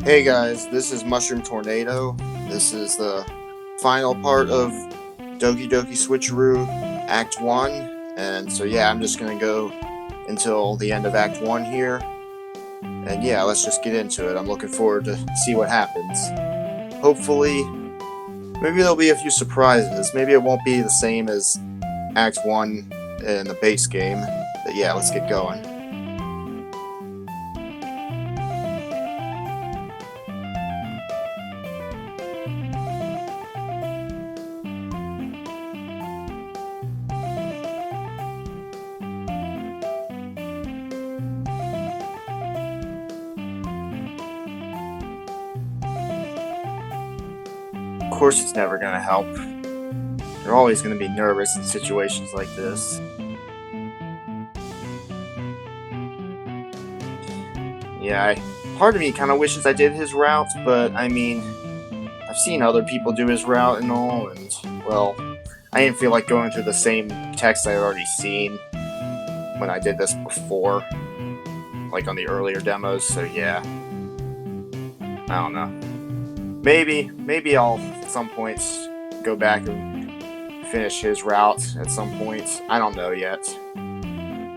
Hey guys, this is Mushroom Tornado. This is the final part of Doki Doki Switcheroo Act 1. And so yeah, I'm just gonna go until the end of Act 1 here. And yeah, let's just get into it. I'm looking forward to see what happens. Hopefully, maybe there'll be a few surprises. Maybe it won't be the same as Act 1 in the base game. But yeah, let's get going. Of course it's never gonna help. You're always gonna be nervous in situations like this. Yeah, part of me kind of wishes I did his route, but I mean, I've seen other people do his route and all, and well, I didn't feel like going through the same text I had already seen when I did this before, like on the earlier demos, so yeah, I don't know. Maybe I'll at some point go back and finish his route at some point. I don't know yet.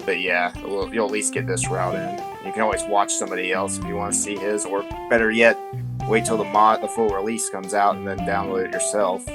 But yeah, you'll at least get this route in. You can always watch somebody else if you want to see his, or better yet, wait till the full release comes out and then download it yourself.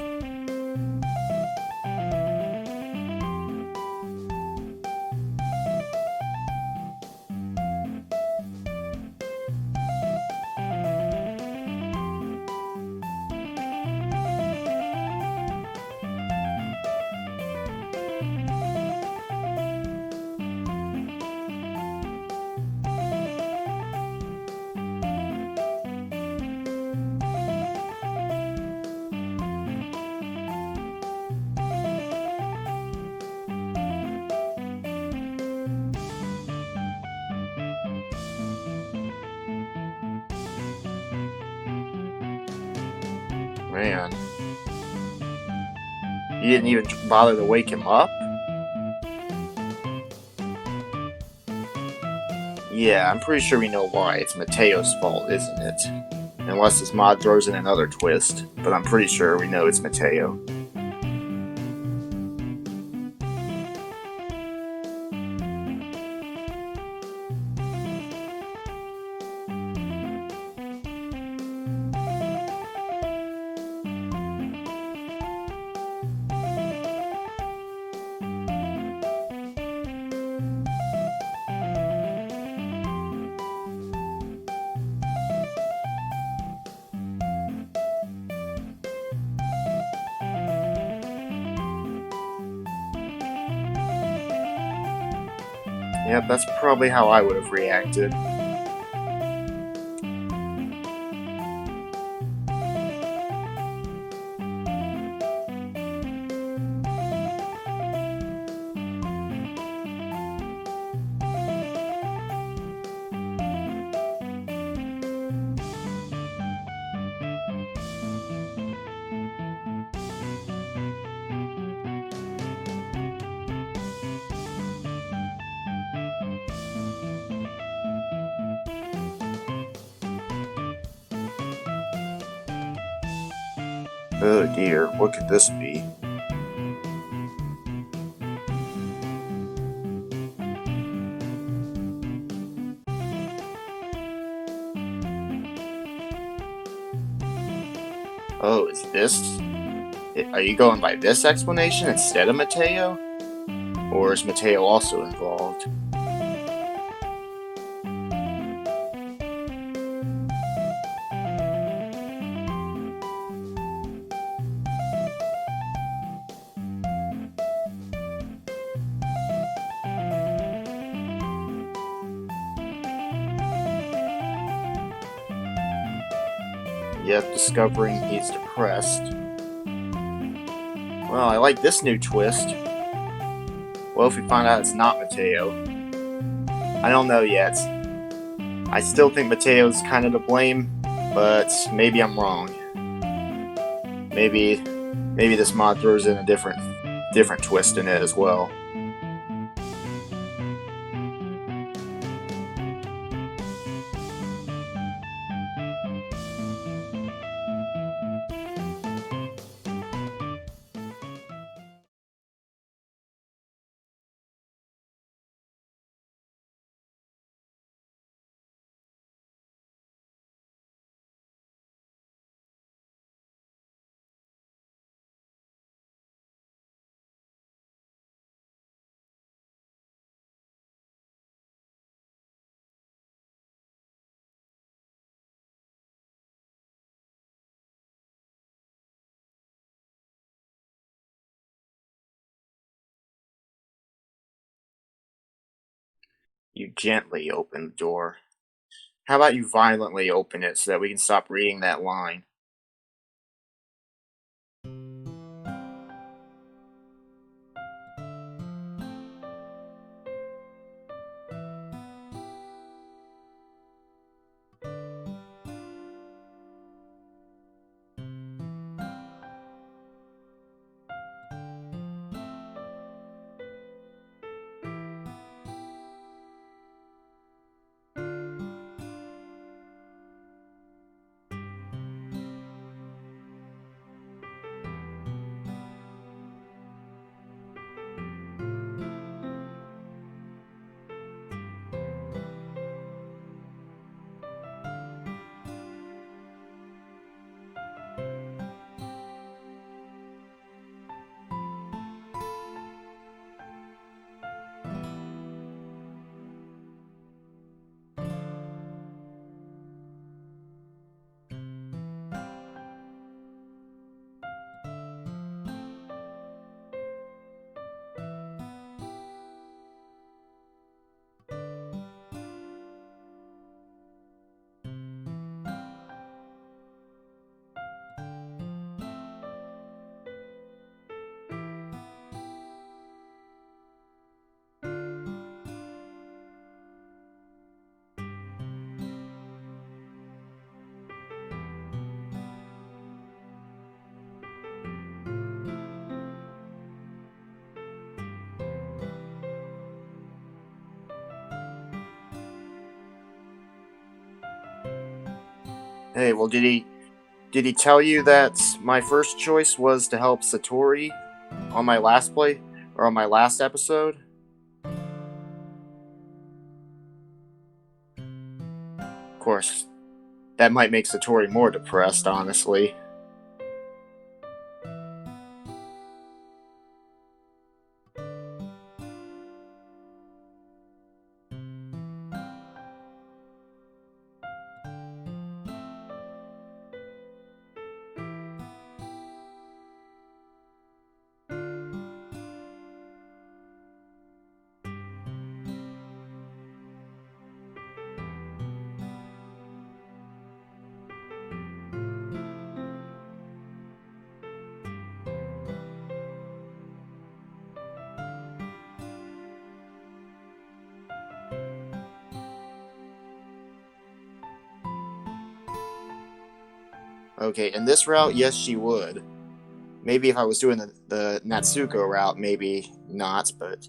Man, you didn't even bother to wake him up? Yeah, I'm pretty sure we know why. It's Mateo's fault, isn't it? Unless this mod throws in another twist, but I'm pretty sure we know it's Mateo. Yep, that's probably how I would have reacted. Oh dear, what could this be? Oh, is this? Are you going by this explanation instead of Mateo? Or is Mateo also involved? Yet discovering he's depressed. Well, I like this new twist. Well, if we find out it's not Mateo. I don't know yet. I still think Mateo's kind of to blame, but maybe I'm wrong. Maybe this mod throws in a different twist in it as well. You gently open the door. How about you violently open it so that we can stop reading that line? Hey, well, did he tell you that my first choice was to help Satori on my last play or on my last episode? Of course, that might make Satori more depressed, honestly. Okay, in this route, yes, she would. Maybe if I was doing the Natsuko route, maybe not, but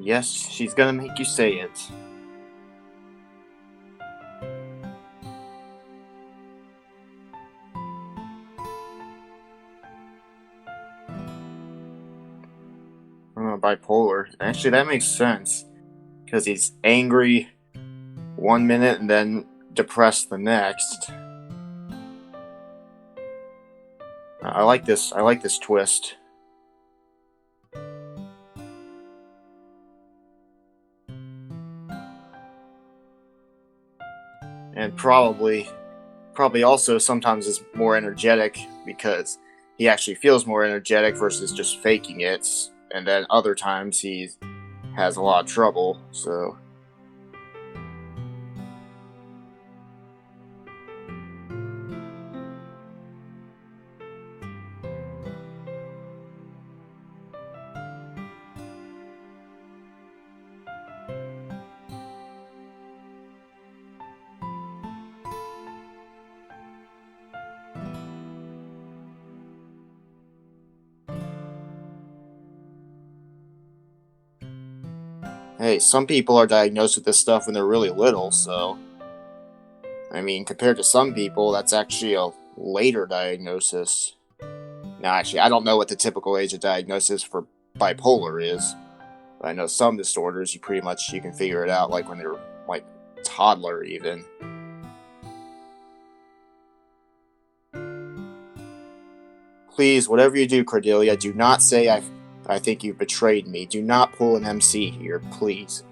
yes, she's gonna make you say it. Bipolar. Actually, that makes sense because he's angry one minute and then depressed the next. I like this. I like this twist. and probably also sometimes is more energetic because he actually feels more energetic versus just faking it. And then other times he has a lot of trouble. So hey, some people are diagnosed with this stuff when they're really little. So I mean, compared to some people, that's actually a later diagnosis. Now, actually, I don't know what the typical age of diagnosis for bipolar is. But I know some disorders you can figure it out like when they're like toddler even. Please, whatever you do, Cordelia, do not say I think you've betrayed me. Do not pull an MC here, please.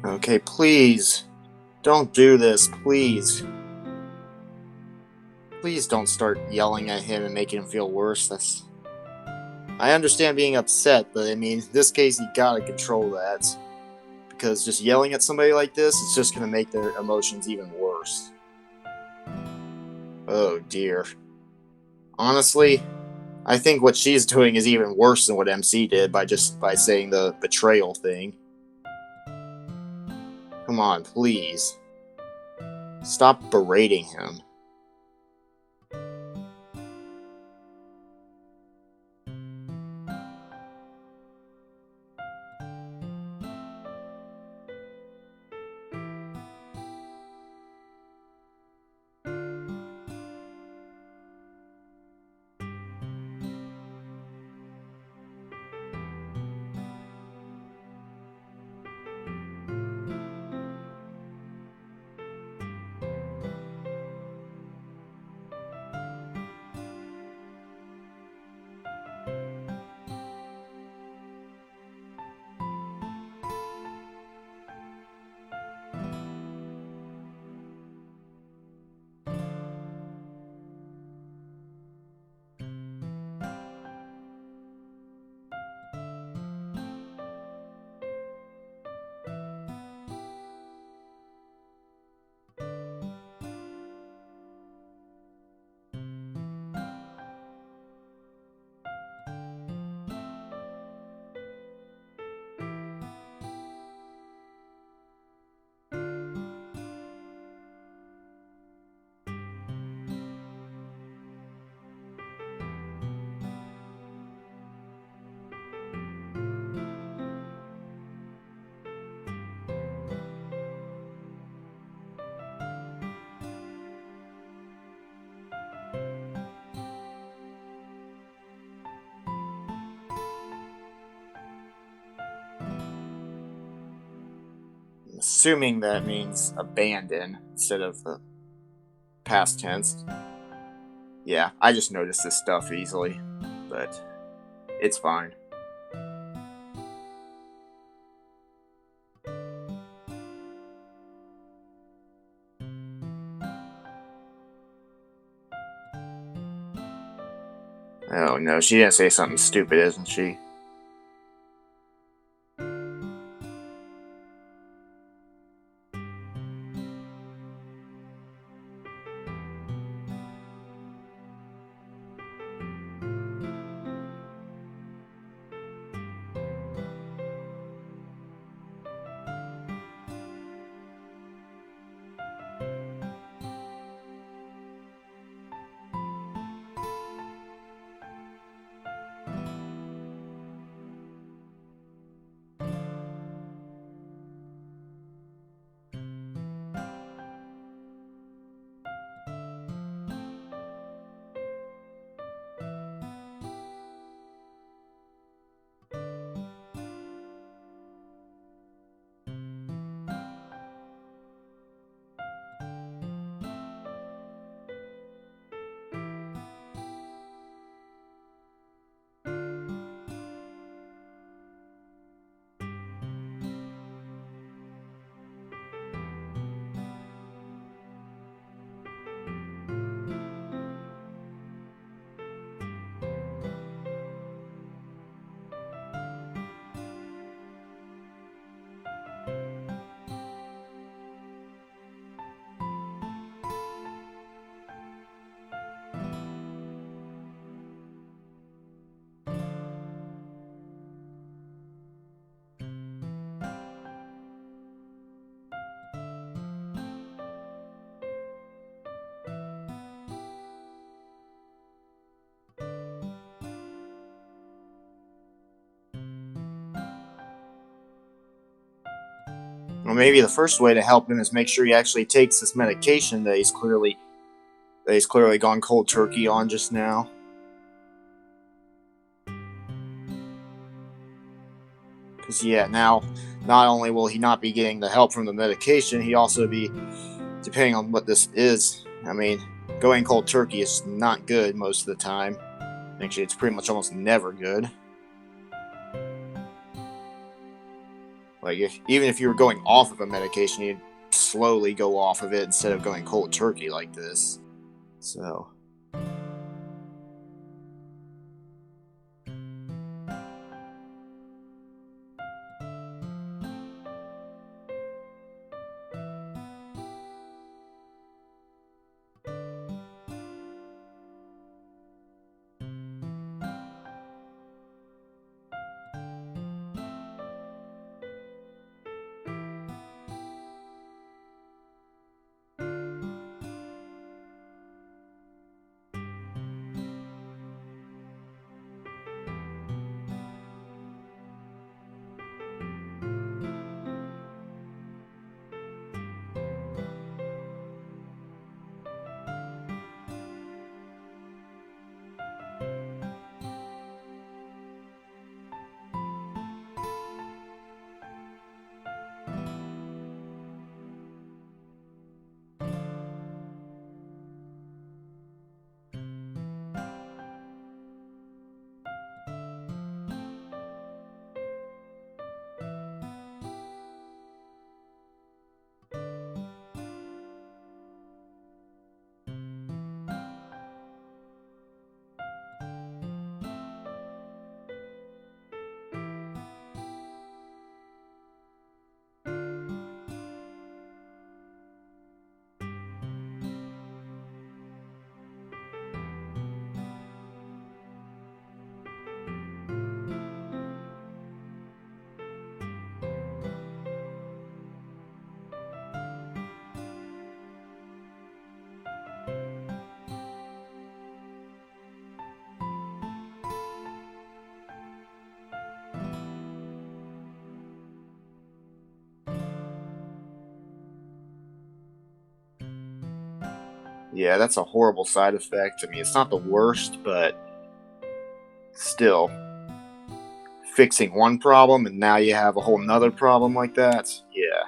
Okay, please. Don't do this, please. Please don't start yelling at him and making him feel worse. I understand being upset, but I mean, in this case, you gotta control that. Because just yelling at somebody like this is just gonna make their emotions even worse. Oh dear. Honestly, I think what she's doing is even worse than what MC did by saying the betrayal thing. Come on, please. Stop berating him. Assuming that means abandon instead of the past tense. Yeah, I just noticed this stuff easily, but it's fine. Oh no, she didn't say something stupid, isn't she? Well, maybe the first way to help him is make sure he actually takes this medication that he's clearly gone cold turkey on just now. Because yeah, now not only will he not be getting the help from the medication, he also be, depending on what this is, I mean, going cold turkey is not good most of the time. Actually, it's pretty much almost never good. Like, even if you were going off of a medication, you'd slowly go off of it instead of going cold turkey like this. So... yeah, that's a horrible side effect. I mean, it's not the worst, but still, fixing one problem and now you have a whole nother problem like that. Yeah.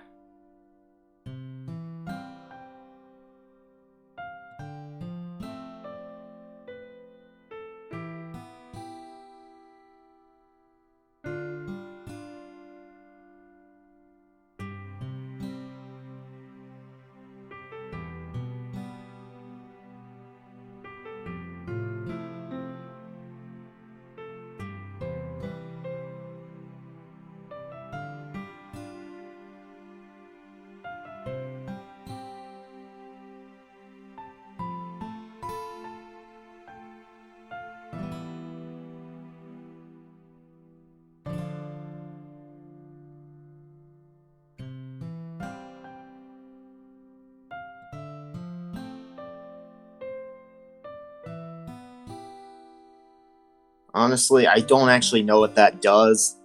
Honestly, I don't actually know what that does.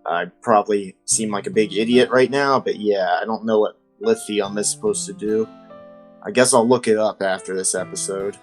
I probably seem like a big idiot right now, but yeah, I don't know what lithium is supposed to do. I guess I'll look it up after this episode.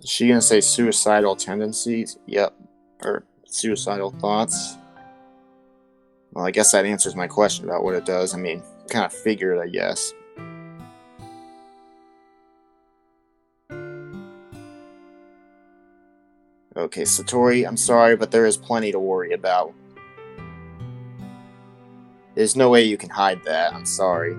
Is she gonna say suicidal tendencies? Yep. Or suicidal thoughts? Well, I guess that answers my question about what it does. I mean, kind of figured, I guess. Okay, Satori, I'm sorry, but there is plenty to worry about. There's no way you can hide that. I'm sorry.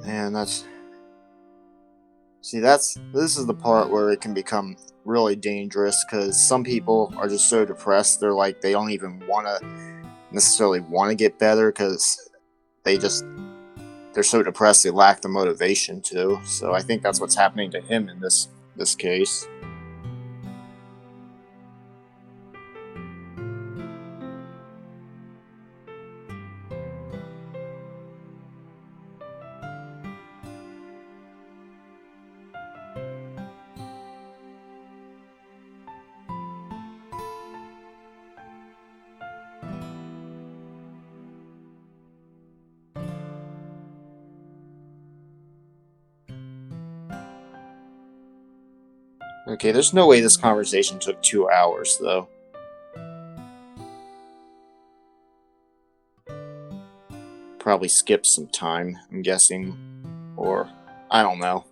Man, that's see, this is the part where it can become really dangerous because some people are just so depressed. They're like they don't even want to necessarily want to get better because they just they're so depressed they lack the motivation to. So I think that's what's happening to him in this case. Okay, there's no way this conversation took 2 hours though. Probably skipped some time, I'm guessing, or I don't know.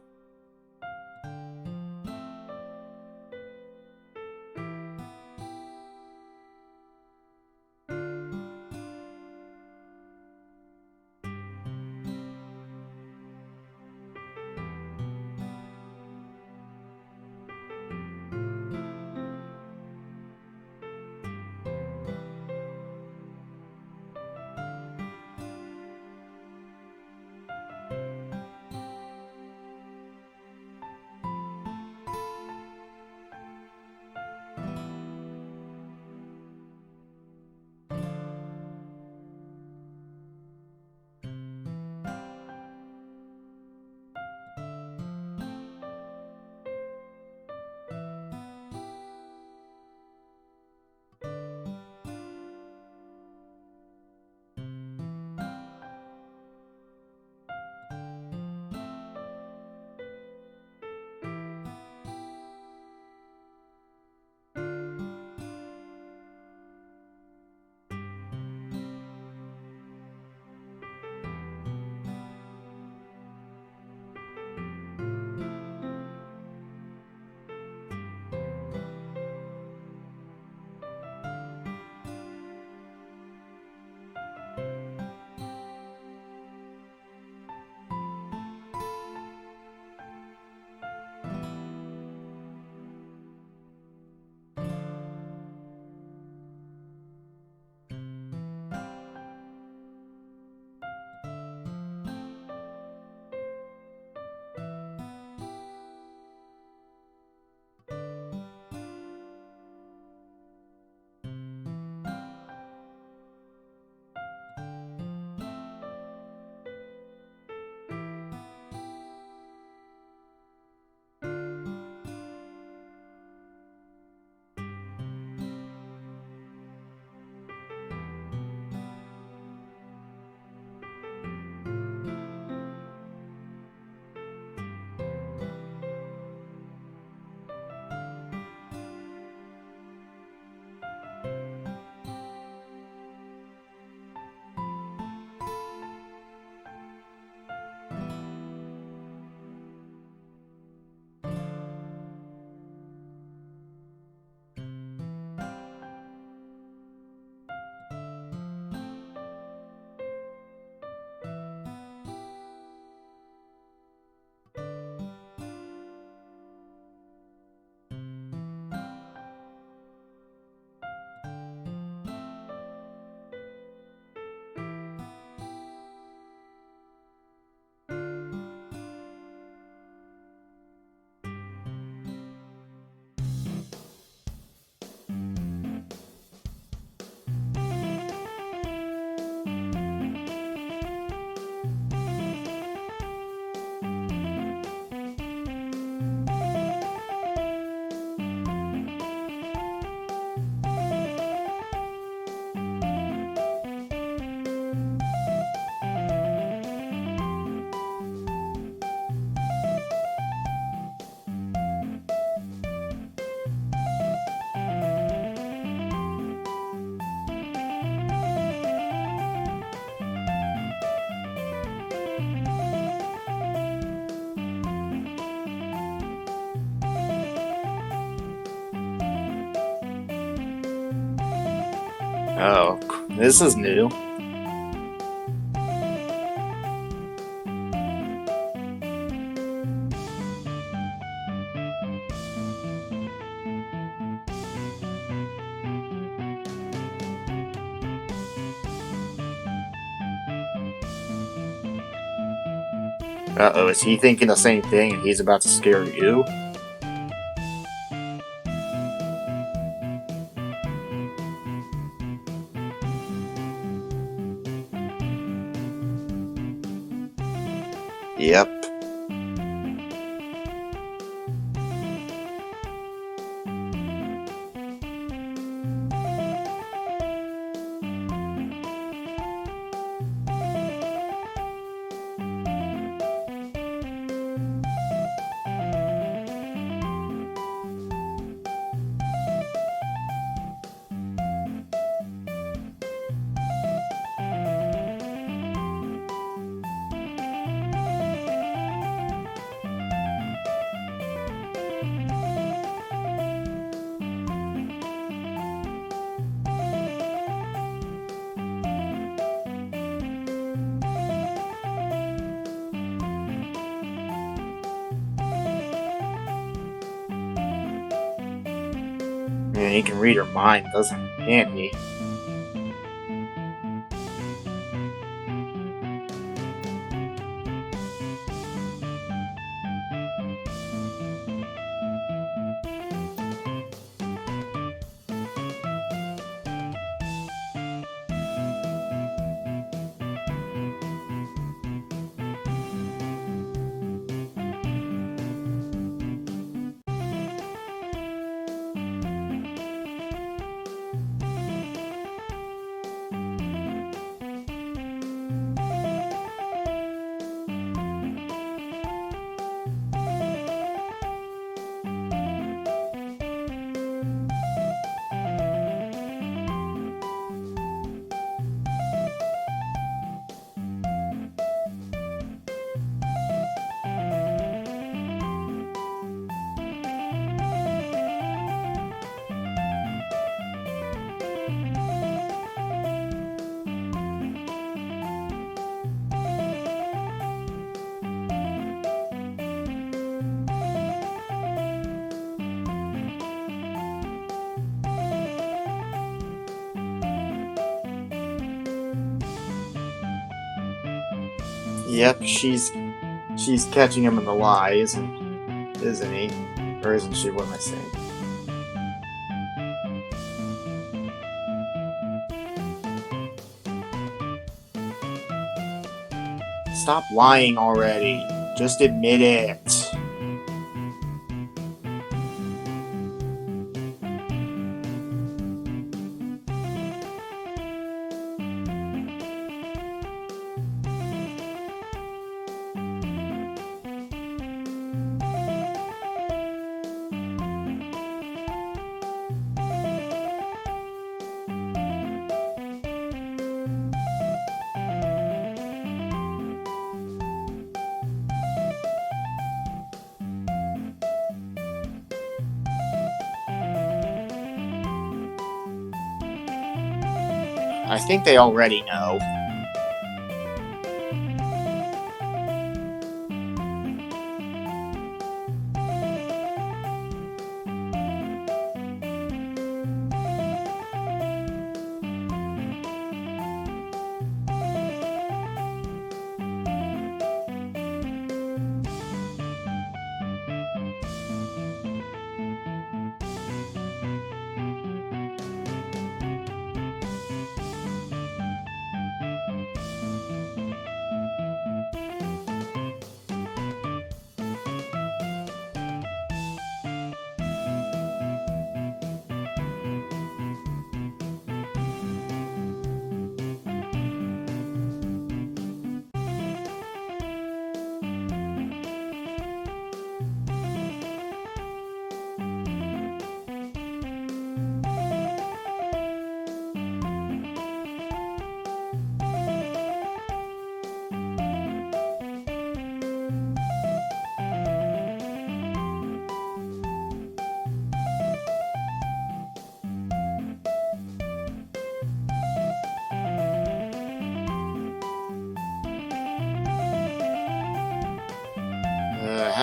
Oh, this is new. Uh-oh, is he thinking the same thing and he's about to scare you? Yep. Man, he can read her mind, can't he? Yep, she's catching him in the lie, isn't he? Or isn't she? What am I saying? Stop lying already. Just admit it. I think they already know.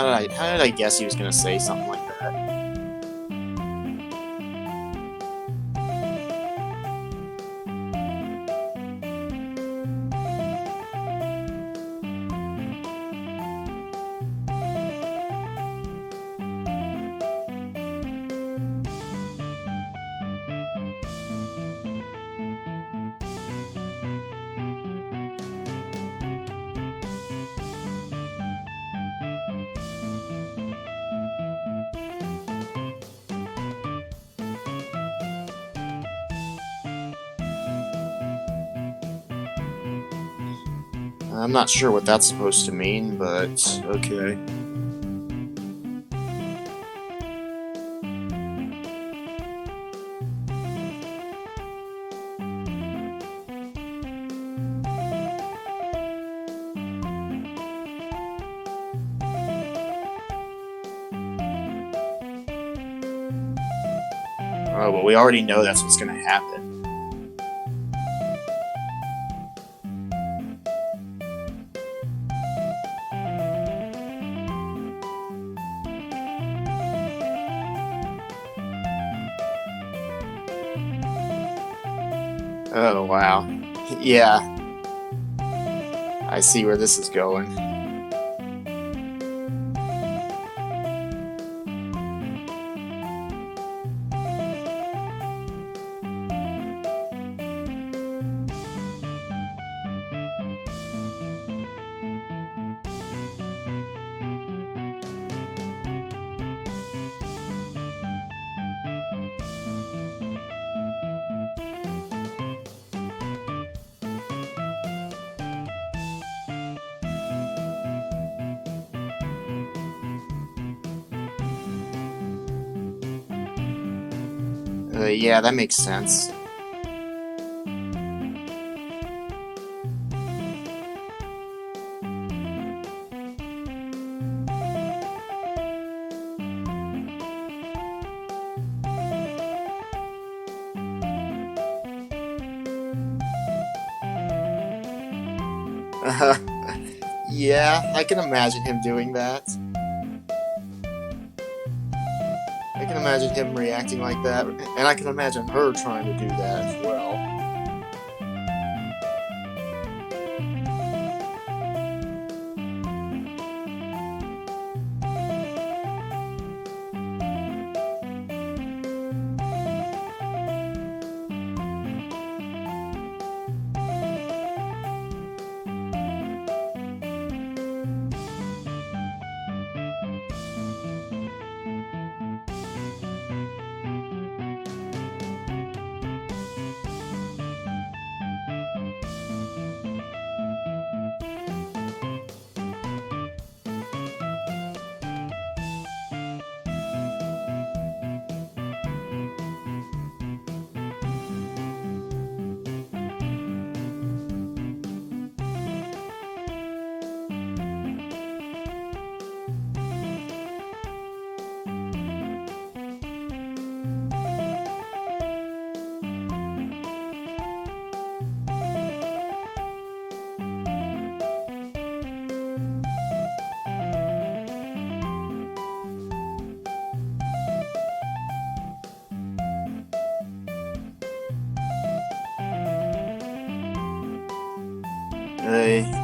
How did I guess he was gonna say something like that? I'm not sure what that's supposed to mean, but okay. Oh, well, we already know that's what's gonna happen. Oh, wow. Yeah, I see where this is going. Yeah, that makes sense. Yeah, I can imagine him doing that. I can imagine him reacting like that, and I can imagine her trying to do that as well.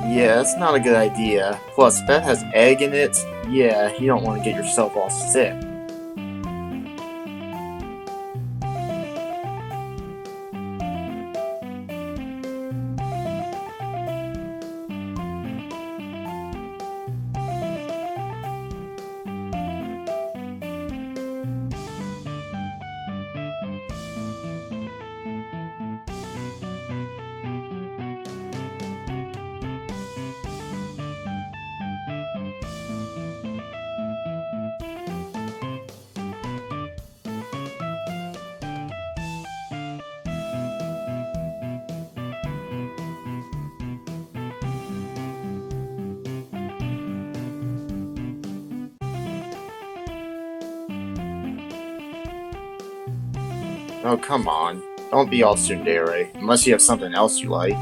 Yeah, that's not a good idea. Plus, if that has egg in it, yeah, you don't want to get yourself all sick. Oh, come on. Don't be all tsundere, unless you have something else you like.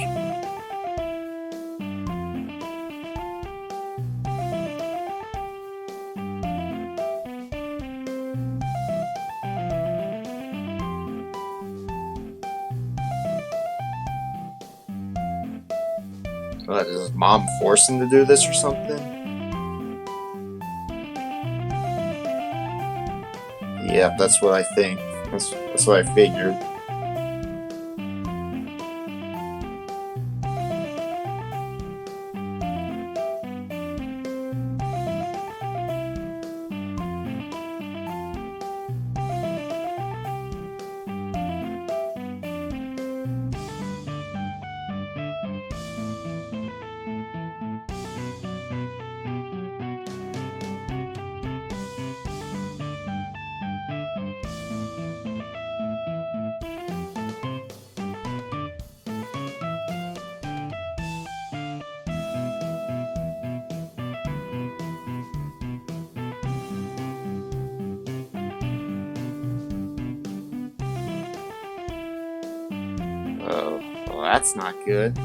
Does his mom force him to do this or something? Yeah, that's what I think. That's what I figured. Oh, well, that's not good.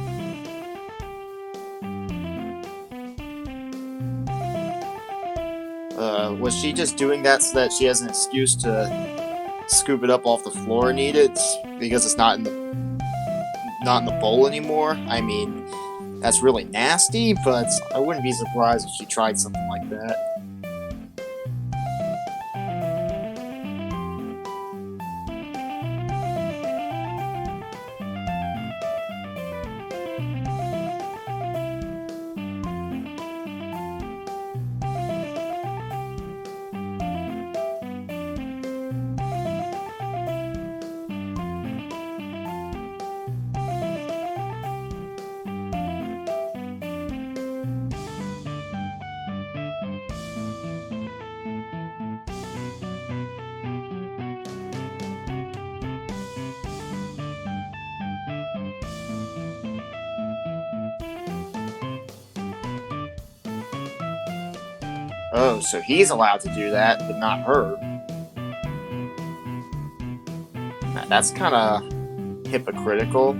Was she just doing that so that she has an excuse to scoop it up off the floor and eat it because it's not in the bowl anymore? I mean, that's really nasty, but I wouldn't be surprised if she tried something like that. Oh, so he's allowed to do that, but not her. That's kind of hypocritical.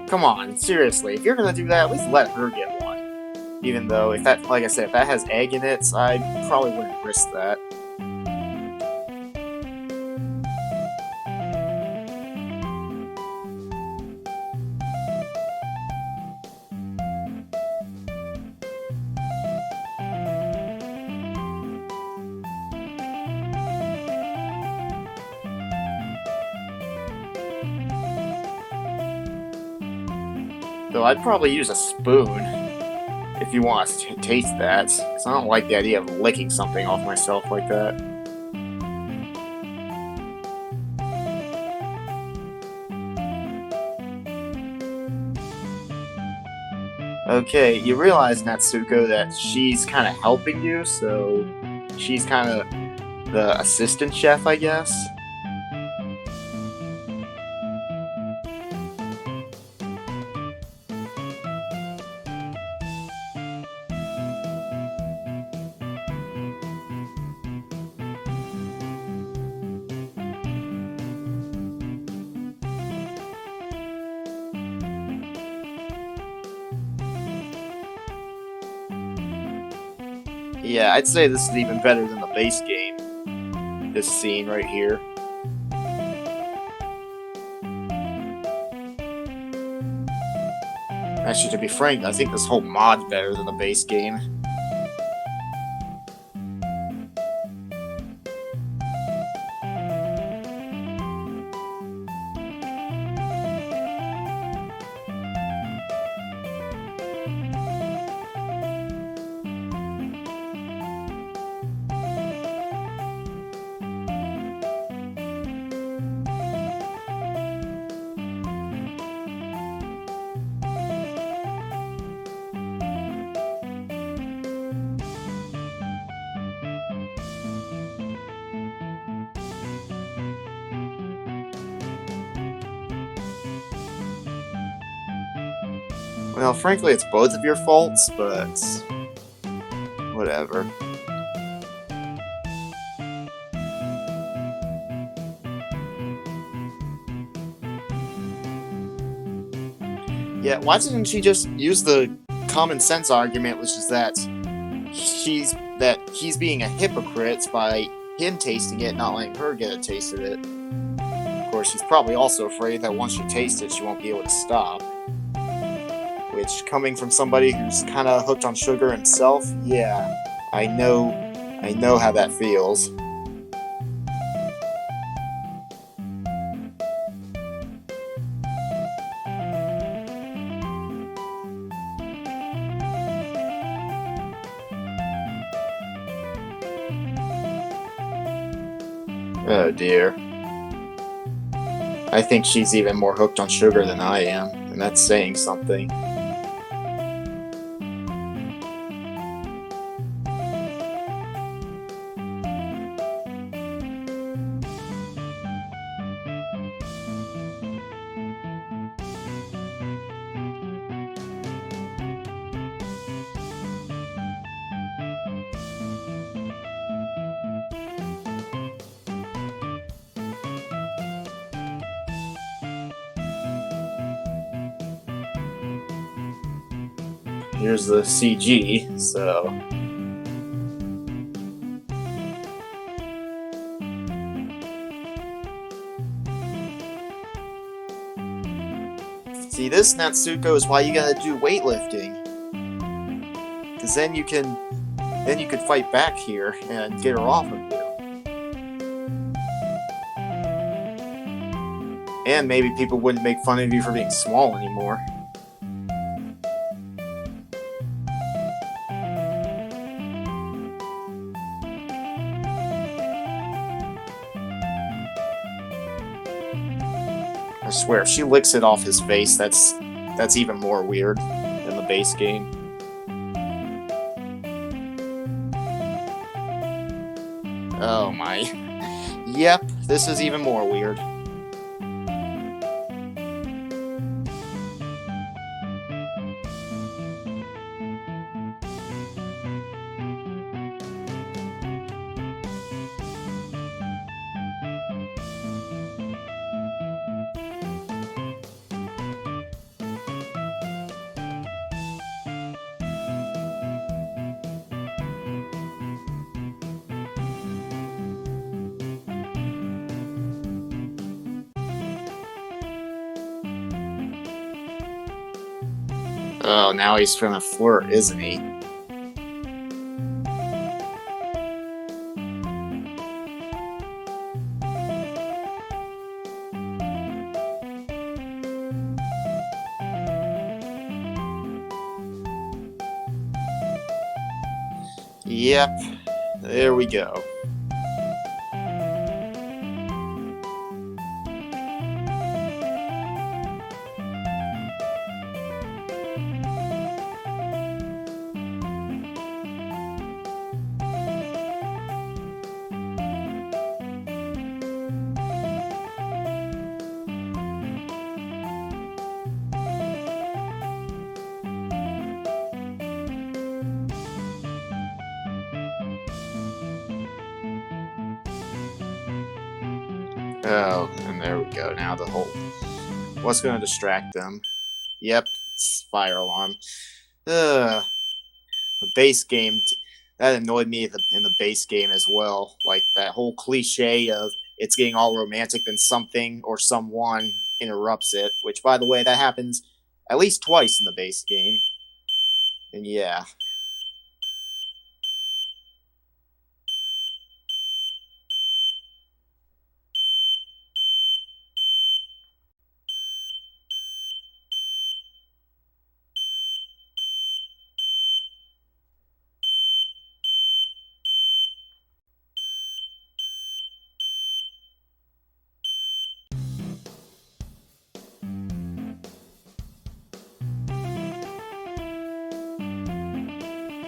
Come on, seriously, if you're gonna do that, at least let her get one. Even though, if that, like I said, if that has egg in it, I probably wouldn't risk that. Though I'd probably use a spoon if you want to taste that, because I don't like the idea of licking something off myself like that. Okay, you realize, Natsuko, that she's kind of helping you, so she's kind of the assistant chef, I guess? Yeah, I'd say this is even better than the base game. This scene right here. Actually, to be frank, I think this whole mod's better than the base game. Well, frankly, it's both of your faults, but whatever. Yeah, why didn't she just use the common sense argument, which is that he's being a hypocrite by him tasting it, not letting her get a taste of it. Of course, she's probably also afraid that once she tastes it, she won't be able to stop. Which, coming from somebody who's kind of hooked on sugar himself, yeah, I know how that feels. Oh dear. I think she's even more hooked on sugar than I am, and that's saying something. Here's the CG, so... See, this, Natsuko, is why you gotta do weightlifting. Because then you can fight back here and get her off of you. And maybe people wouldn't make fun of you for being small anymore. I swear, if she licks it off his face, that's even more weird than the base game. Oh my. Yep, this is even more weird. Oh, now he's trying to flirt, isn't he? Yep, there we go. Oh, and there we go. Now the whole... What's going to distract them? Yep, it's fire alarm. Ugh. The base game... That annoyed me in the base game as well. Like, that whole cliche of it's getting all romantic, then something or someone interrupts it. Which, by the way, that happens at least twice in the base game. And yeah...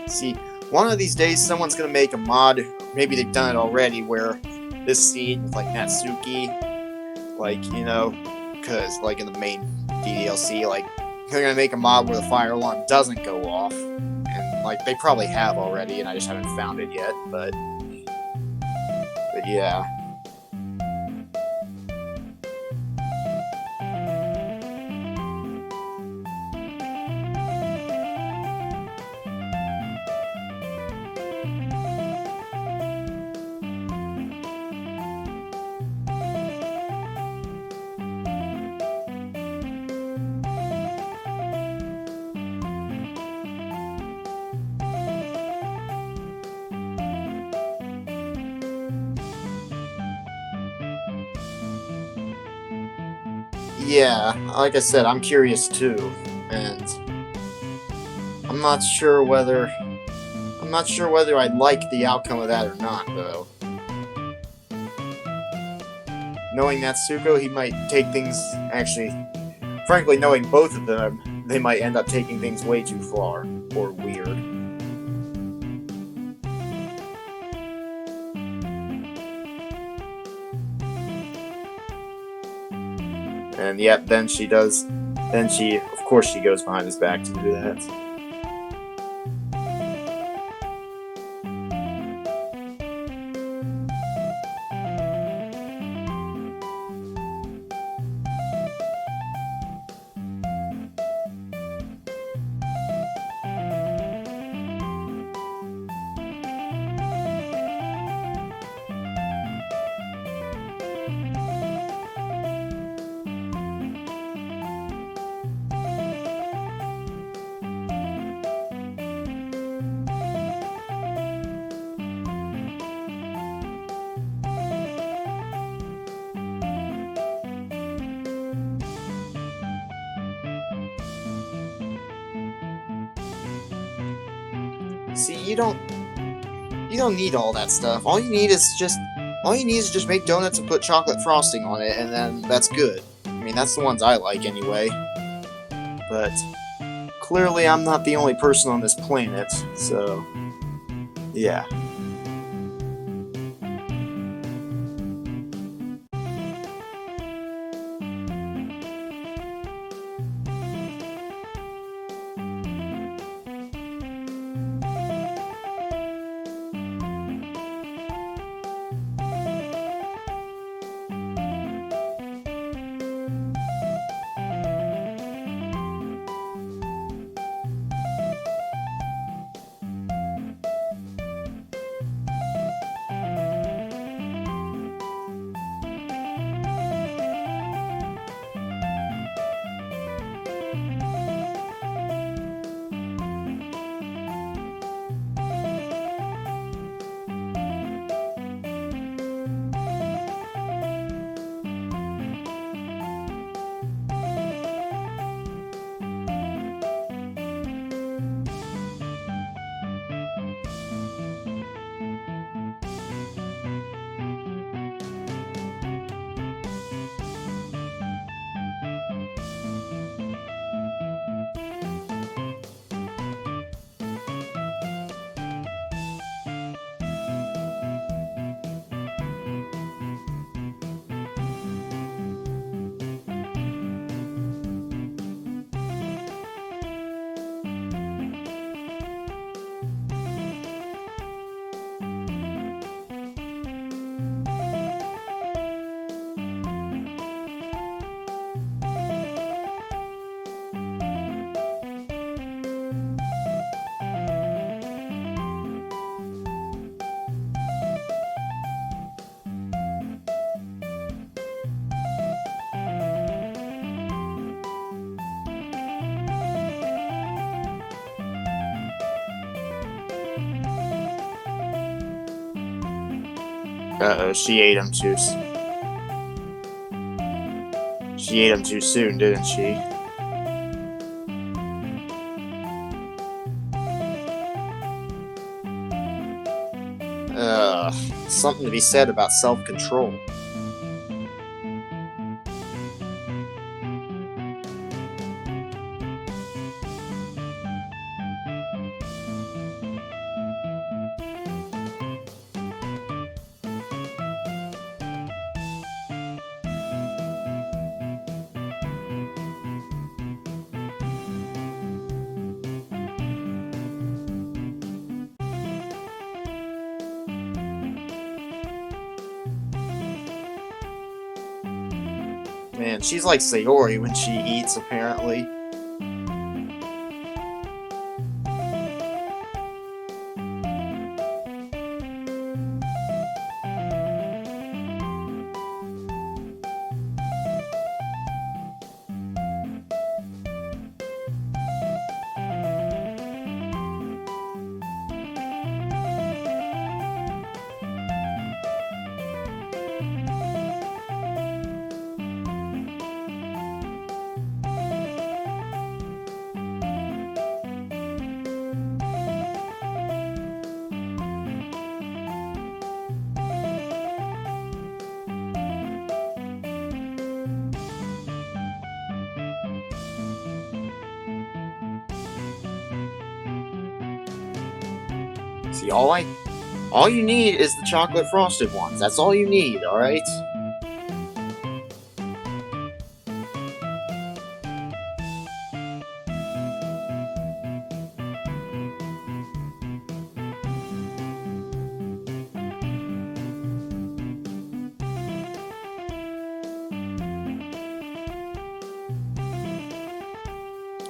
See, one of these days someone's gonna make a mod, maybe they've done it already, where this scene with, like, Natsuki, like, you know, because, like, in the main DDLC, like, they're gonna make a mod where the fire alarm doesn't go off, and, like, they probably have already, and I just haven't found it yet, but yeah. Yeah, like I said, I'm curious too, and I'm not sure whether I'm not sure whether I'd like the outcome of that or not, though. Knowing Natsuko, he might take things actually. Frankly, knowing both of them, they might end up taking things way too far or weird. And yet, then she does. Then she, of course, she goes behind his back to do that. See, you don't need all that stuff. All you need is just make donuts and put chocolate frosting on it, and then that's good. I mean, that's the ones I like anyway. But clearly, I'm not the only person on this planet, so yeah. Uh-oh, she ate him too soon, didn't she? Something to be said about self-control. Man, she's like Satori when she eats, apparently. See, all you need is the chocolate frosted ones. That's all you need, alright?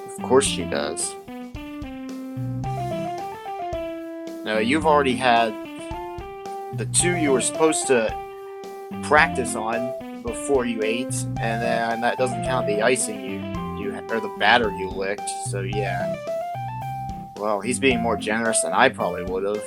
Of course she does. No, you've already had the two you were supposed to practice on before you ate, and then that doesn't count the icing you or the batter you licked. So yeah. Well, he's being more generous than I probably would have.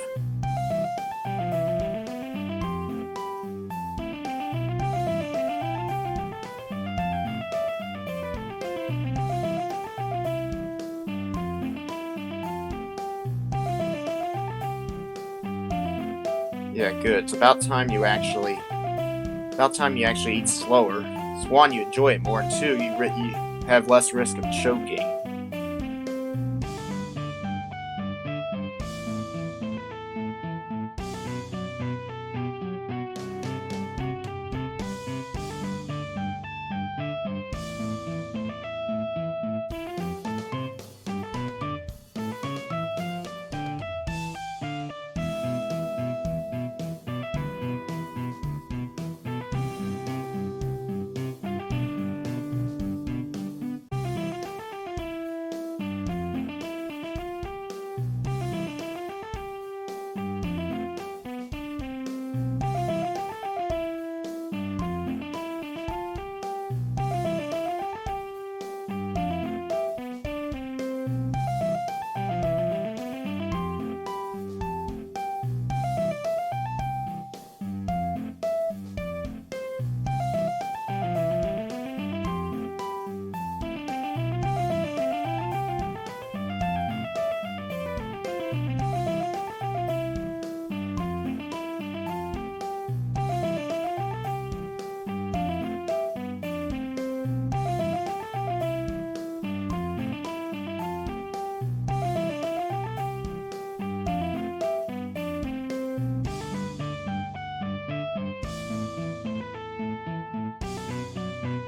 Yeah, good. It's about time you actually eat slower. It's one, you enjoy it more, and two, you have less risk of choking.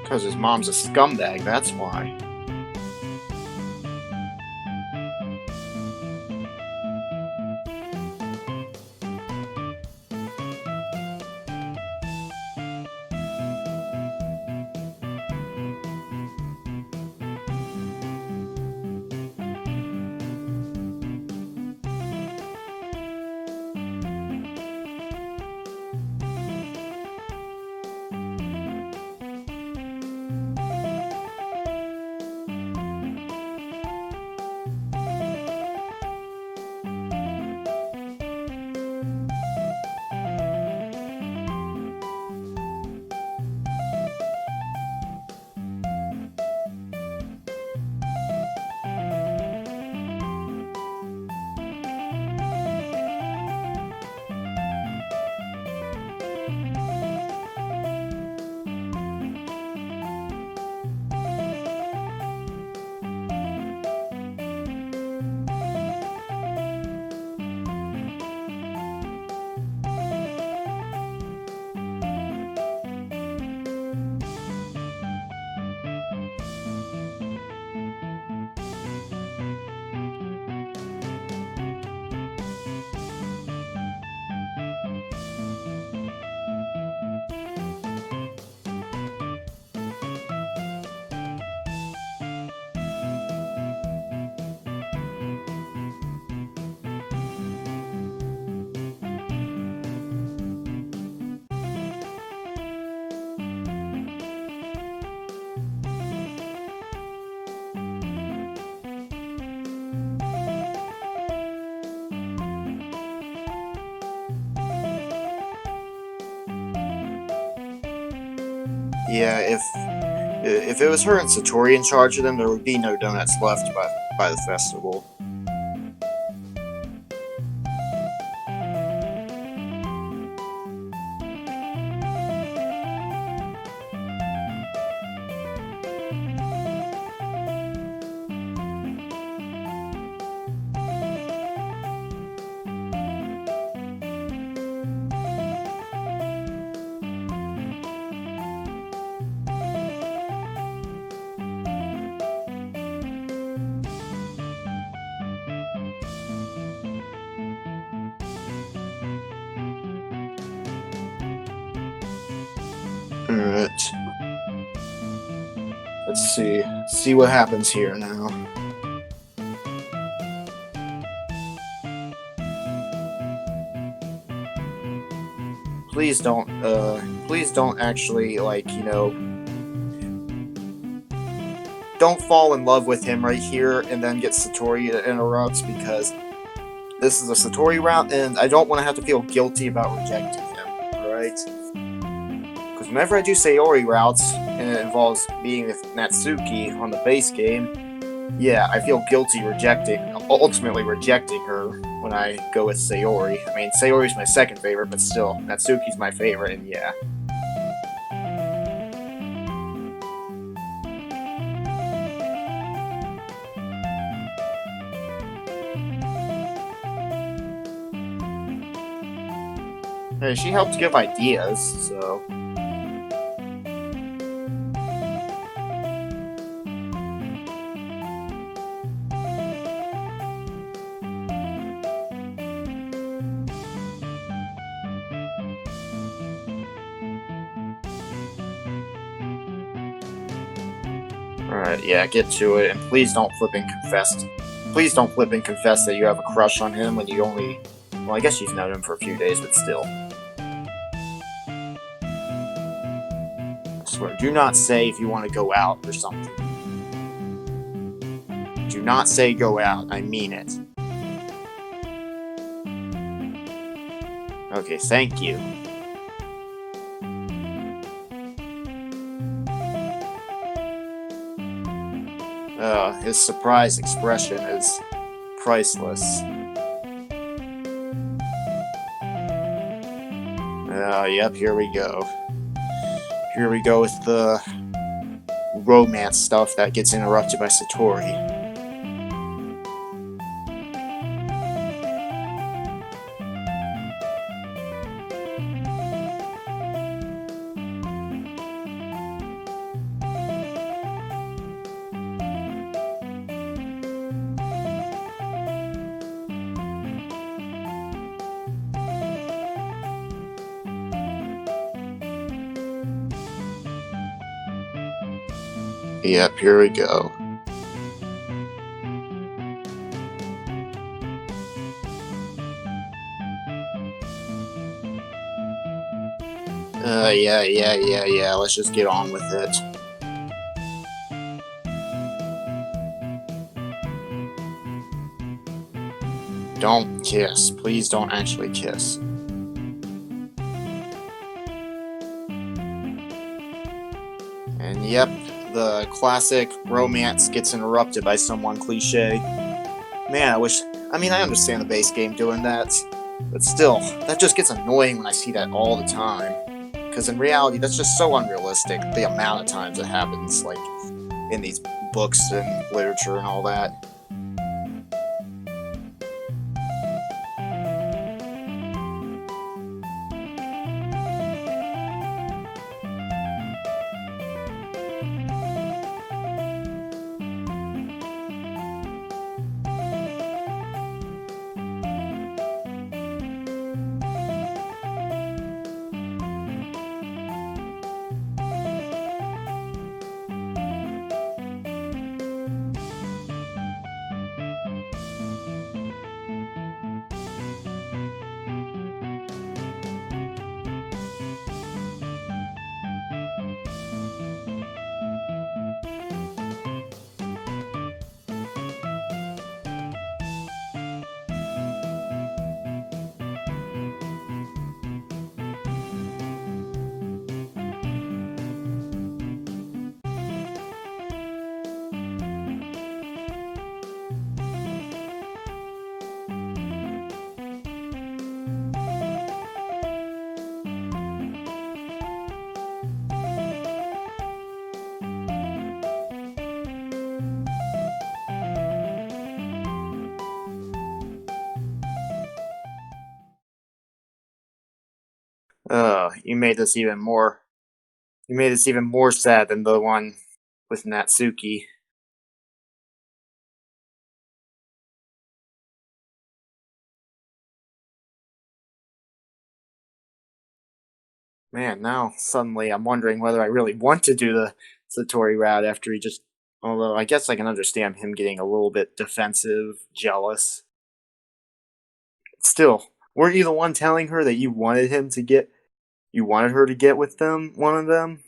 Because his mom's a scumbag, that's why. Yeah, if it was her and Satori in charge of them, there would be no donuts left by the festival. Alright. Let's see. See what happens here now. Please don't actually, like, don't fall in love with him right here and then get Satori to interrupt, because this is a Satori route and I don't want to have to feel guilty about rejecting him, alright? Because whenever I do Saori routes and it involves being with Natsuki on the base game, yeah, I feel guilty ultimately rejecting her when I go with Saori. I mean, Saori's my second favorite, but still, Natsuki's my favorite, and yeah. Hey, she helped give ideas, so... Alright, yeah, get to it, and please don't flip and confess. Please don't flip and confess that you have a crush on him when you only... Well, I guess you've known him for a few days, but still. I swear, do not say if you want to go out or something. Do not say go out, I mean it. Okay, thank you. His surprise expression is priceless. Yep, here we go. Here we go with the romance stuff that gets interrupted by Satori. Yep, here we go. Yeah, let's just get on with it. Don't kiss. Please don't actually kiss. And yep, the classic romance gets interrupted by someone cliche. Man, I understand the base game doing that, but still, that just gets annoying when I see that all the time. Because in reality, that's just so unrealistic, the amount of times it happens, like, in these books and literature and all that. You made this even more. You made this even more sad than the one with Natsuki. Man, now suddenly I'm wondering whether I really want to do the Satori route after he just. Although I guess I can understand him getting a little bit defensive, jealous. Still, weren't you the one telling her that you wanted him to get. You wanted her to get with them, one of them?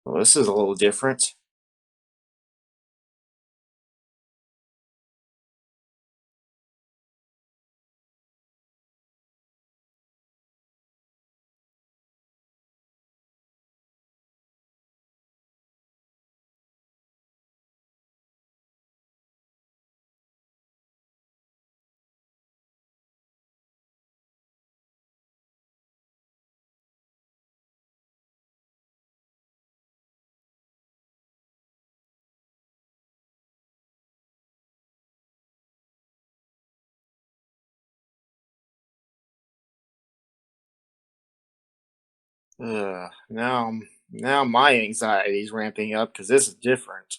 Well, this is a little different. Now my anxiety's ramping up because this is different.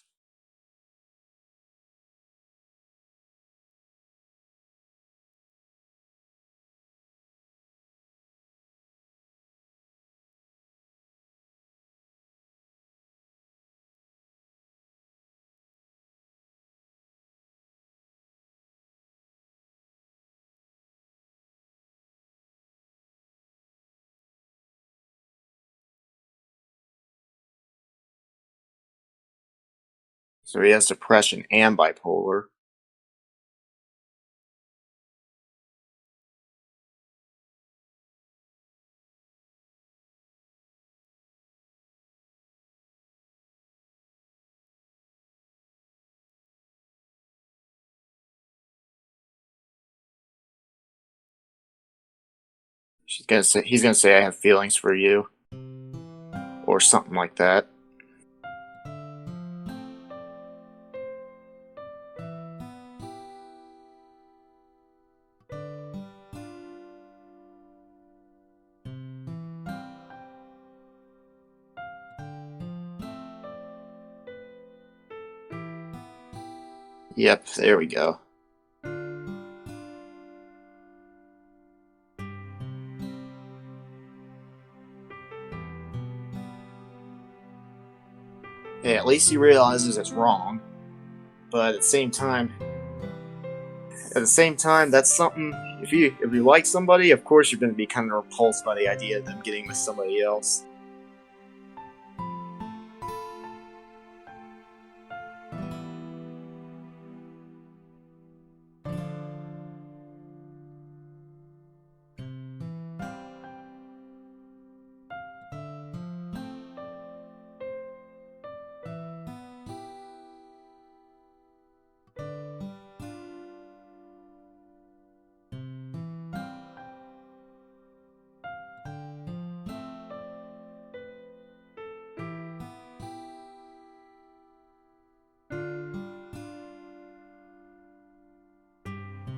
So he has depression and bipolar. He's gonna say I have feelings for you or something like that. Yep, there we go. Yeah, at least he realizes it's wrong. But at the same time, that's something. If you like somebody, of course you're going to be kind of repulsed by the idea of them getting with somebody else.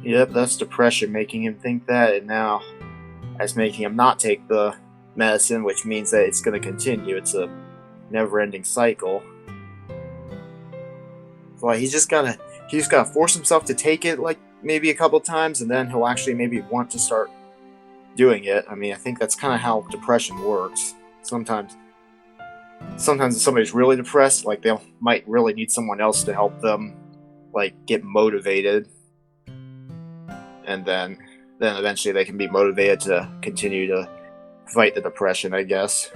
Yep, that's depression making him think that, and now that's making him not take the medicine, which means that it's going to continue. It's a never-ending cycle. So he's gotta force himself to take it like maybe a couple times, and then he'll actually maybe want to start doing it. I mean, I think that's kind of how depression works. Sometimes, sometimes if somebody's really depressed, like they might really need someone else to help them, like get motivated, and then eventually they can be motivated to continue to fight the depression. I guess.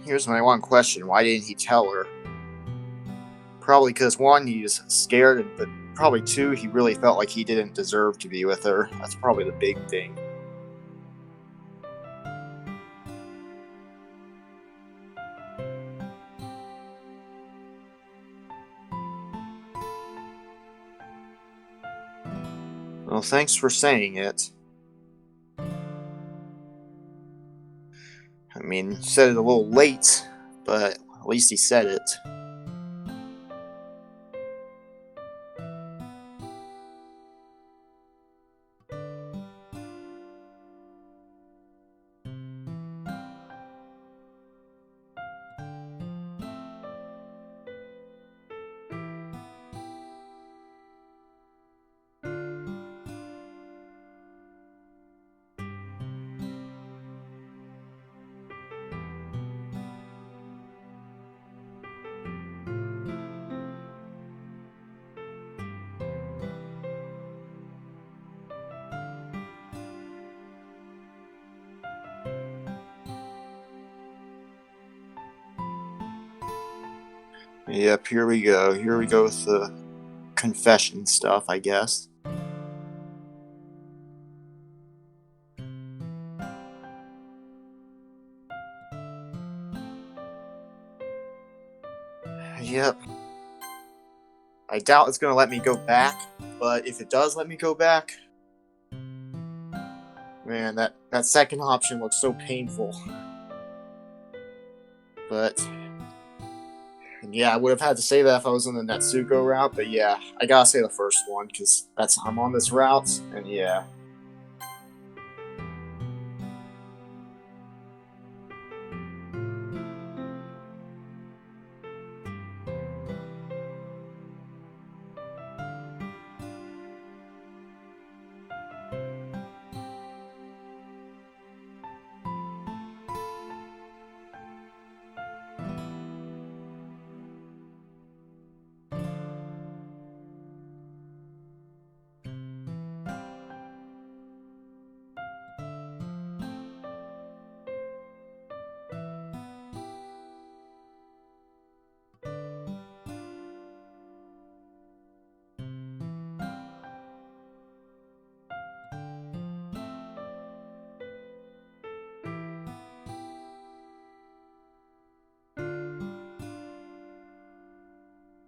here's my one question: why didn't he tell her? Probably because one, he's scared, but probably two, he really felt like he didn't deserve to be with her. That's probably the big thing. Well, thanks for saying it. I mean, he said it a little late, but at least he said it. Yep, here we go. Here we go with the confession stuff, I guess. Yep. I doubt it's gonna let me go back, but if it does let me go back, man, that second option looks so painful. But yeah, I would have had to say that if I was on the Netsuko route, but yeah, I gotta say the first one, because I'm on this route, and yeah.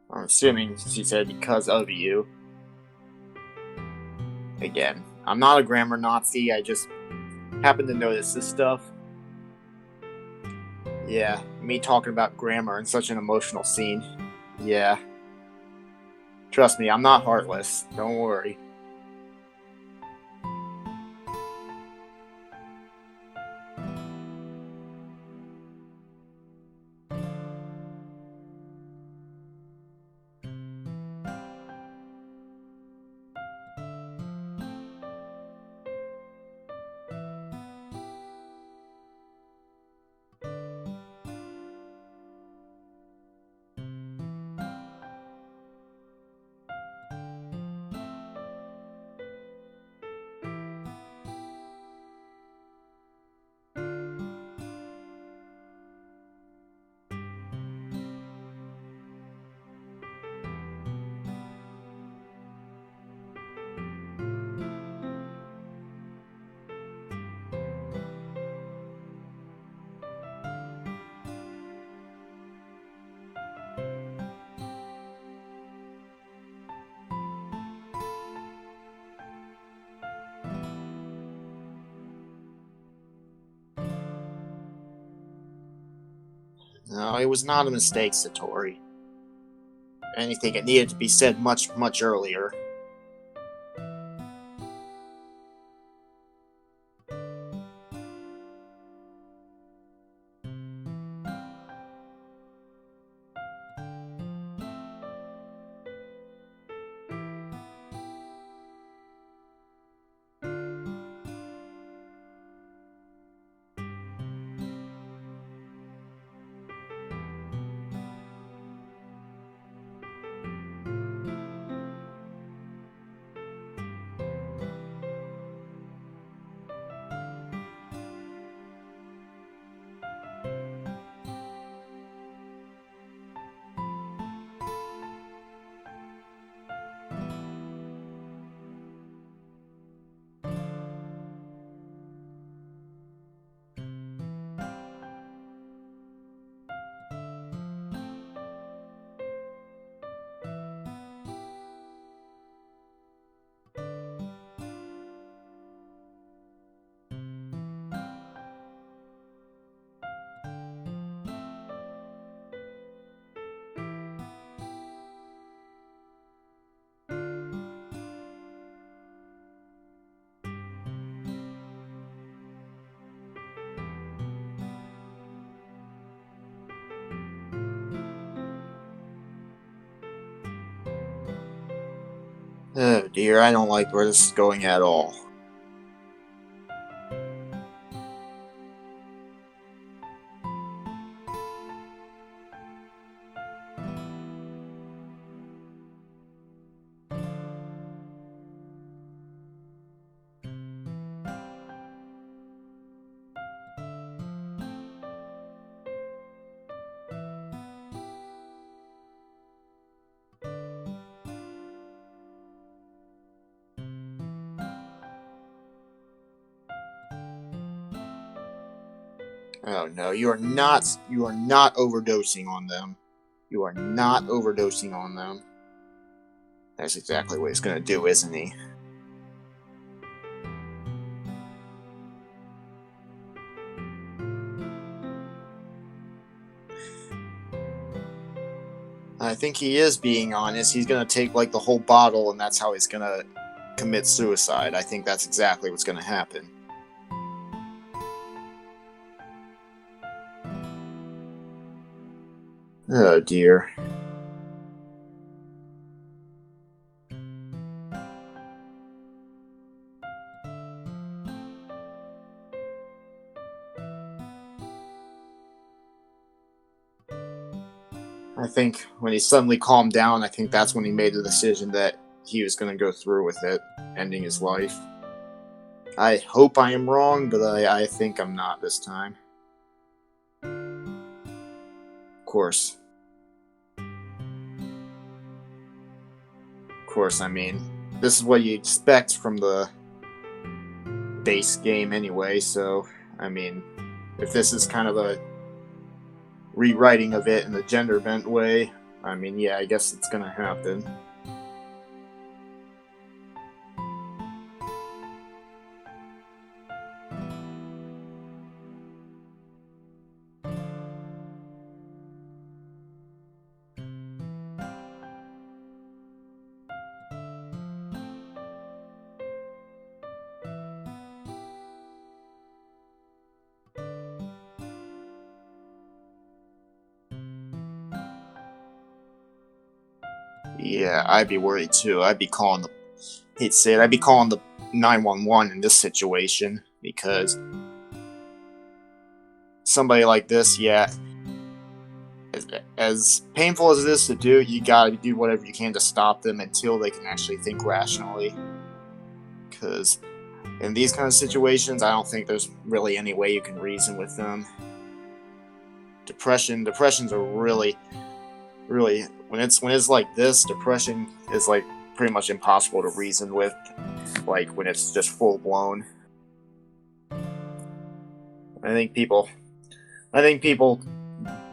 I'm assuming she said because of you. Again, I'm not a grammar Nazi, I just happen to notice this stuff. Yeah, me talking about grammar in such an emotional scene. Yeah. Trust me, I'm not heartless. Don't worry. No, it was not a mistake, Satori. Anything, it needed to be said much, much earlier. Oh dear, I don't like where this is going at all. Oh no, you are not overdosing on them. You are not overdosing on them. That's exactly what he's gonna do, isn't he? I think he is being honest. He's gonna take like the whole bottle and that's how he's gonna commit suicide. I think that's exactly what's gonna happen. Oh dear. I think when he suddenly calmed down, I think that's when he made the decision that he was going to go through with it, ending his life. I hope I am wrong, but I think I'm not this time. Of course. Of course, I mean, this is what you expect from the base game anyway, so, I mean, if this is kind of a rewriting of it in the gender bent way, I mean, yeah, I guess it's going to happen. Yeah, I'd be worried too. I'd be calling the hate to say it, I'd be calling the 911 in this situation because somebody like this, yeah, as painful as it is to do, you gotta do whatever you can to stop them until they can actually think rationally. Because in these kind of situations, I don't think there's really any way you can reason with them. Depressions are really when it's like this, depression is like pretty much impossible to reason with. Like when it's just full blown. I think people, I think people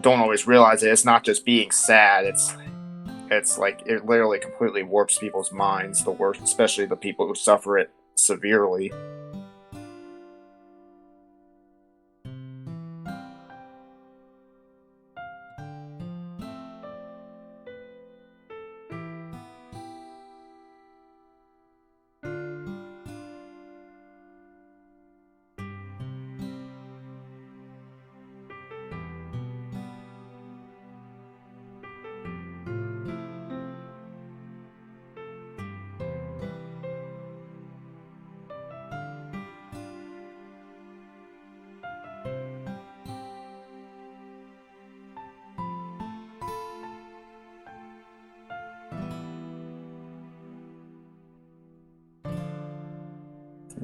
don't always realize it. It's not just being sad. It's like it literally completely warps people's minds. The worst, especially the people who suffer it severely.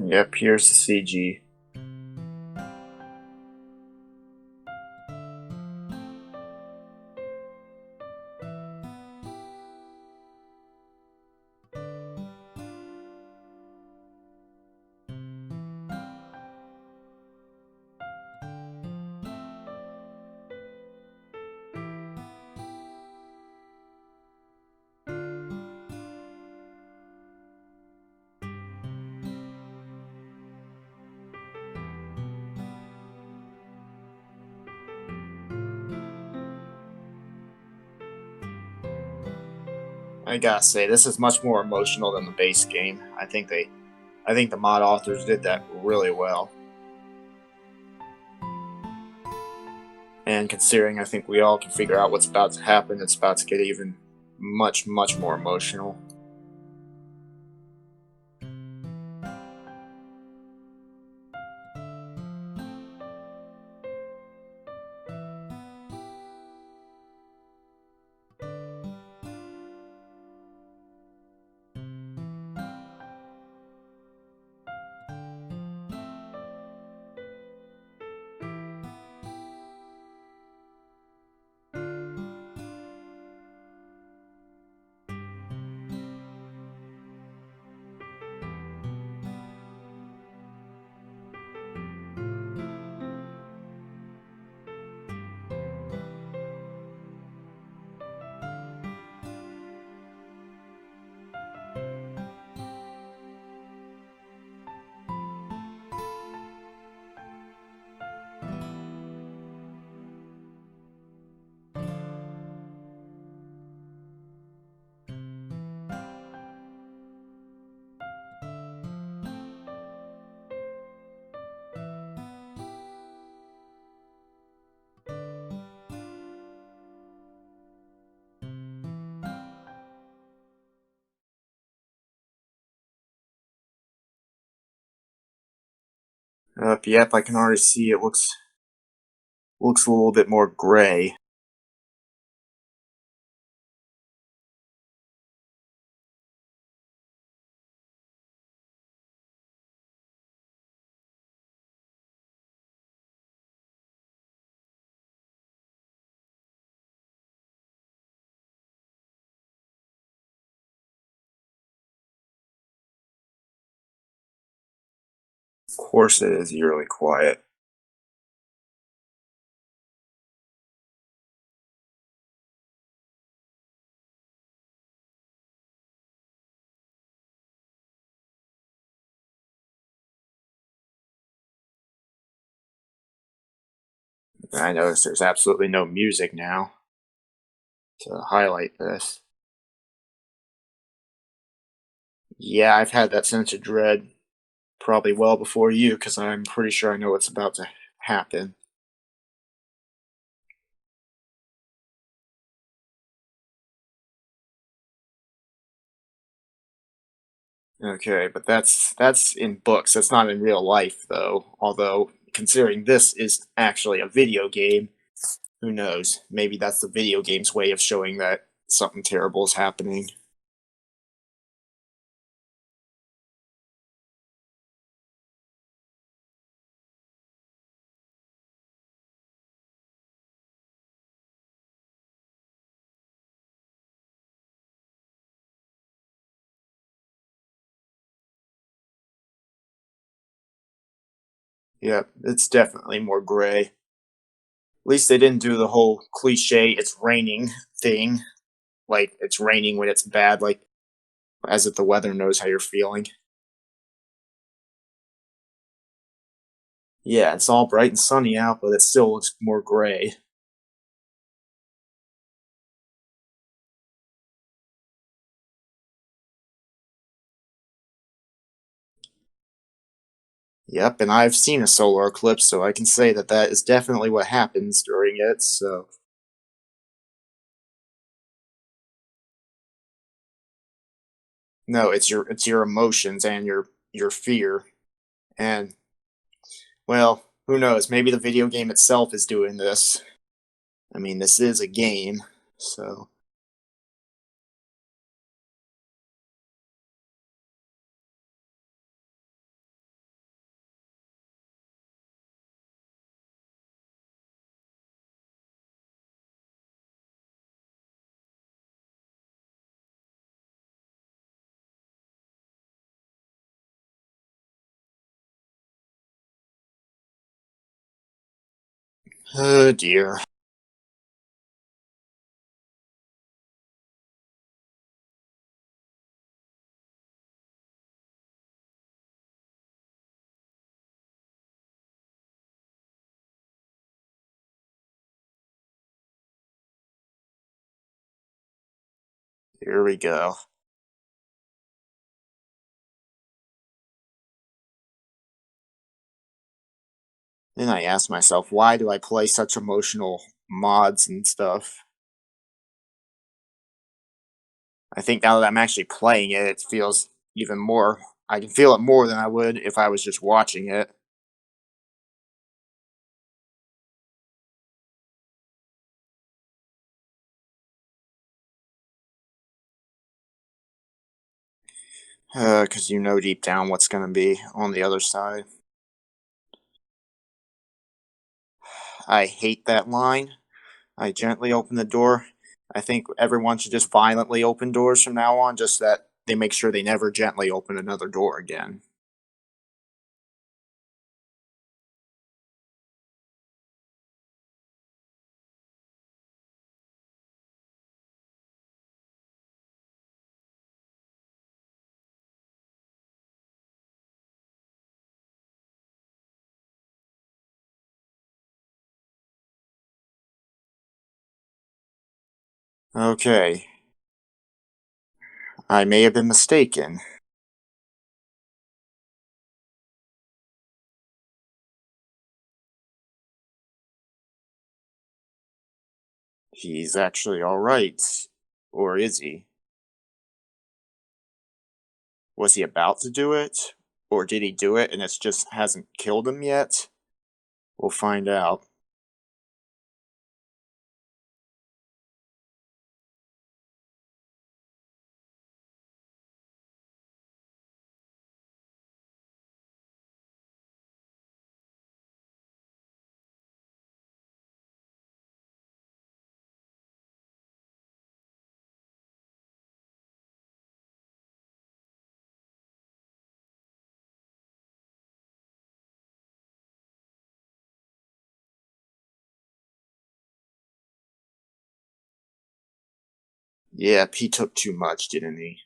Yep, here's the CG. I gotta say, this is much more emotional than the base game. I think the mod authors did that really well. And considering I think we all can figure out what's about to happen, it's about to get even much more emotional. Yep, I can already see it looks a little bit more gray. Of course it is eerily quiet. I notice there's absolutely no music now to highlight this. Yeah, I've had that sense of dread probably well before you, because I'm pretty sure I know what's about to happen. Okay, but that's in books. That's not in real life, though. Although, considering this is actually a video game, who knows? Maybe that's the video game's way of showing that something terrible is happening. Yep, it's definitely more gray. At least they didn't do the whole cliche "it's raining" thing. Like it's raining when it's bad, like as if the weather knows how you're feeling. Yeah, it's all bright and sunny out, but it still looks more gray. Yep, and I've seen a solar eclipse, so I can say that that is definitely what happens during it. So no, it's your emotions and your fear. And well, who knows? Maybe the video game itself is doing this. I mean, this is a game, so oh dear. Here we go. Then I ask myself, why do I play such emotional mods and stuff? I think now that I'm actually playing it, it feels even more. I can feel it more than I would if I was just watching it. Because you know deep down what's going to be on the other side. I hate that line. I gently open the door. I think everyone should just violently open doors from now on, just that they make sure they never gently open another door again. Okay, I may have been mistaken. He's actually alright. Or is he? Was he about to do it? Or did he do it and it's just hasn't killed him yet? We'll find out. Yep, he took too much, didn't he?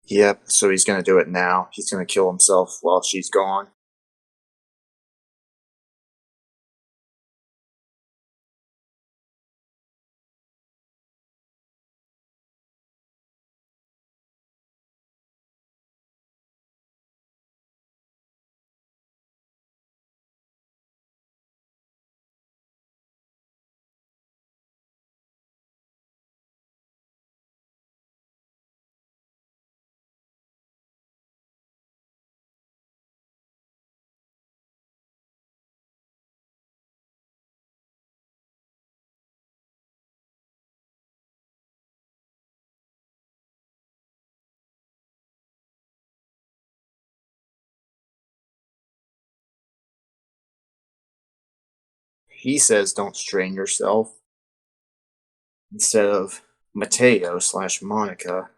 Yep, so he's gonna do it now. He's gonna kill himself while she's gone. He says don't strain yourself instead of Mateo/Monica.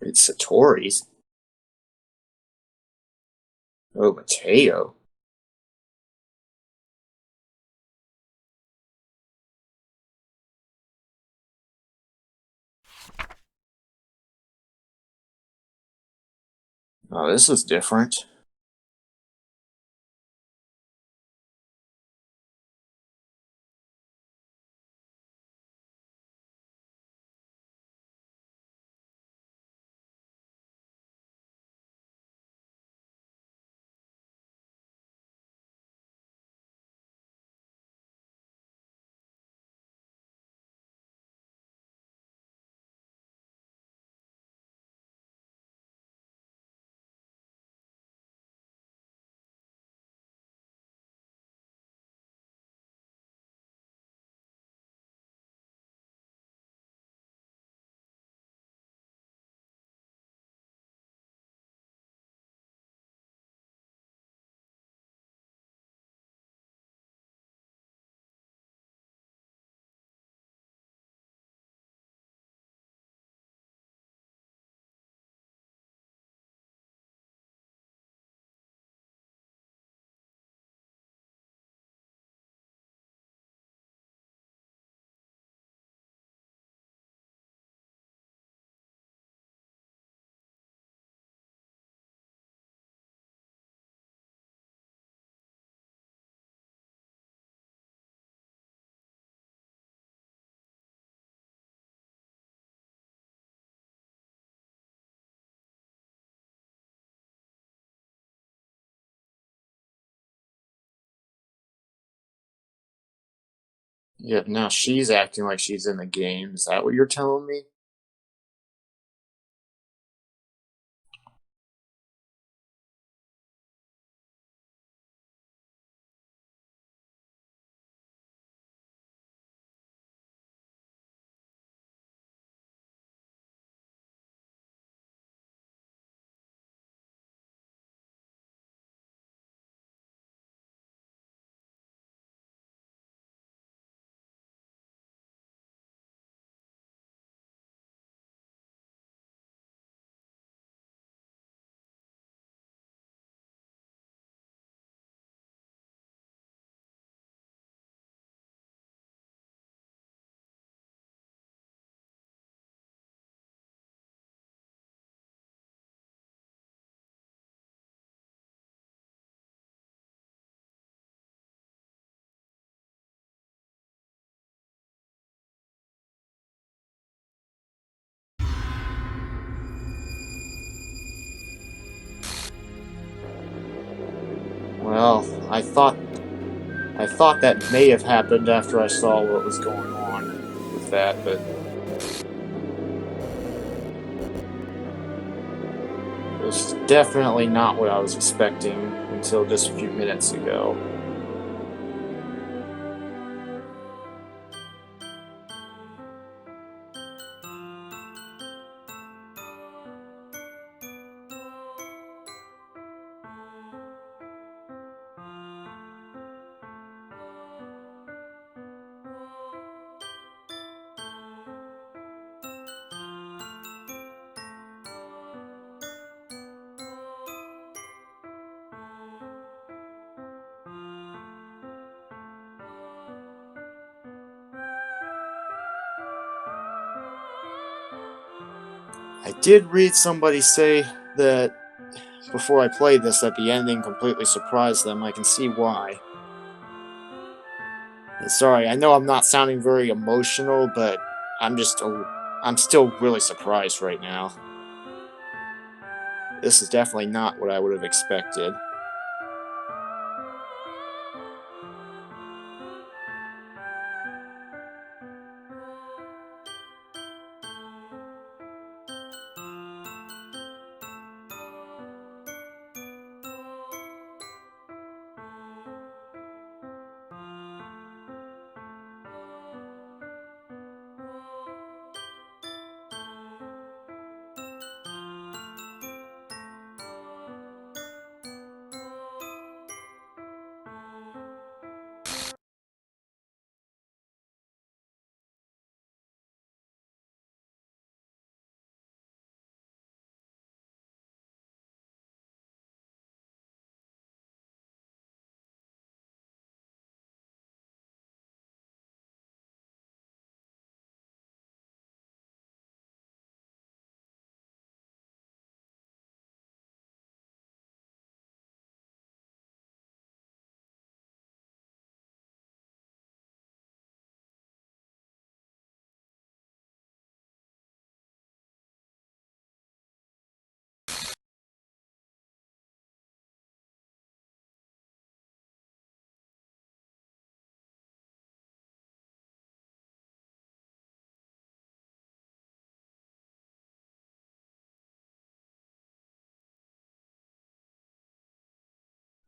It's Satori's. Oh, Mateo. Oh, this is different. Yep, now she's acting like she's in the game. Is that what you're telling me? Well, I thought that may have happened after I saw what was going on with that, but it was definitely not what I was expecting until just a few minutes ago. I did read somebody say that before I played this that the ending completely surprised them. I can see why. And sorry, I know I'm not sounding very emotional, but I'm still really surprised right now. This is definitely not what I would have expected.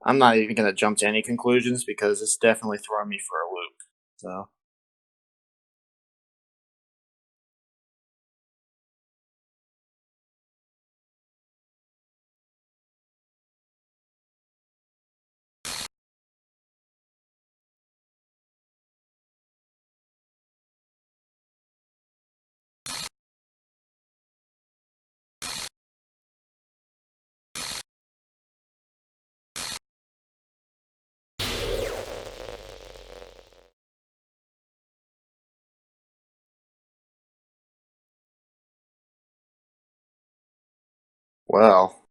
I'm not even gonna jump to any conclusions because it's definitely throwing me for a loop. So, well,